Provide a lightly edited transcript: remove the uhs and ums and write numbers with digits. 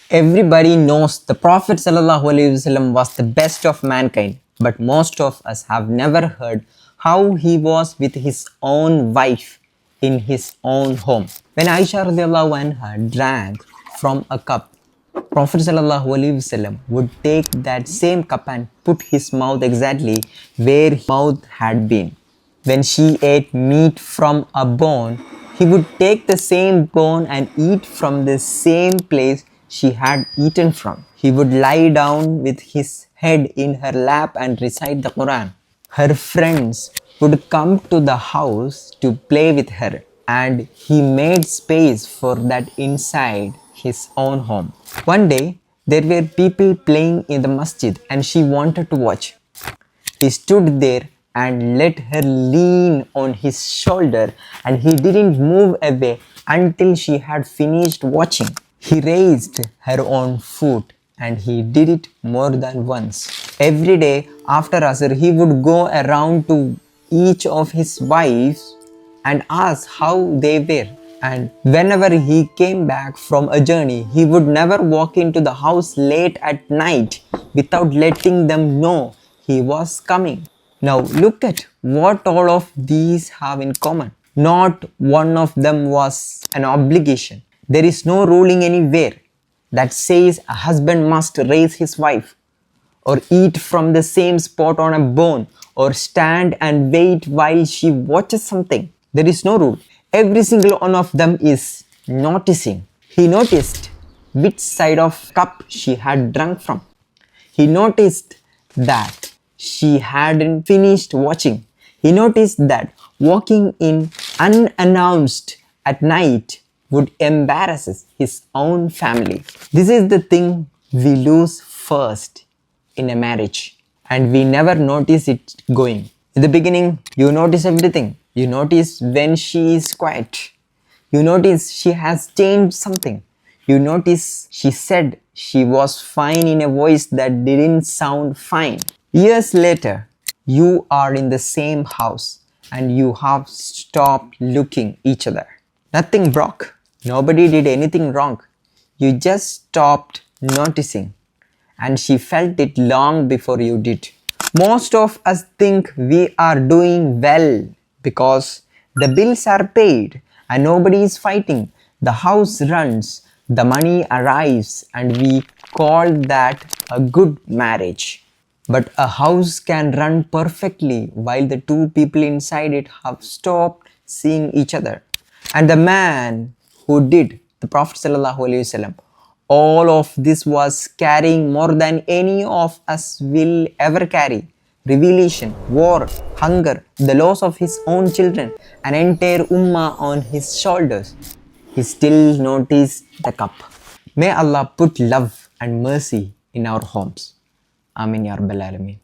Everybody knows the Prophet ﷺ was the best of mankind, but most of us have never heard how he was with his own wife in his own home. When Aisha radiallahu anha drank from a cup, Prophet ﷺ would take that same cup and put his mouth exactly where his mouth had been. When she ate meat from a bone, he would take the same bone and eat from the same place she had eaten from. He would lie down with his head in her lap and recite the Qur'an. Her friends would come to the house to play with her, and he made space for that inside his own home. One day, there were people playing in the masjid and she wanted to watch. He stood there and let her lean on his shoulder, and he didn't move away until she had finished watching. He raised her on foot, and he did it more than once. Every day after Asr, he would go around to each of his wives and ask how they were. And whenever he came back from a journey, he would never walk into the house late at night without letting them know he was coming. Now look at what all of these have in common. Not one of them was an obligation. There is no ruling anywhere that says a husband must raise his wife, or eat from the same spot on a bone, or stand and wait while she watches something. There is no rule. Every single one of them is noticing. He noticed which side of cup she had drunk from. He noticed that she hadn't finished watching. He noticed that walking in unannounced at night would embarrass his own family. This is the thing we lose first in a marriage, and we never notice it going. In the beginning, you notice everything. You notice when she is quiet. You notice she has changed something. You notice she said she was fine in a voice that didn't sound fine. Years later, you are in the same house and you have stopped looking each other. Nothing broke. Nobody did anything wrong. You just stopped noticing, and she felt it long before you did. Most of us think we are doing well because the bills are paid and nobody is fighting. The house runs, the money arrives, and we call that a good marriage. But a house can run perfectly while the two people inside it have stopped seeing each other. And the man who did, the Prophet ﷺ, all of this was carrying more than any of us will ever carry. Revelation, war, hunger, the loss of his own children, an entire ummah on his shoulders. He still noticed the cup. May Allah put love and mercy in our homes. Amin Ya Rabbal Alameen.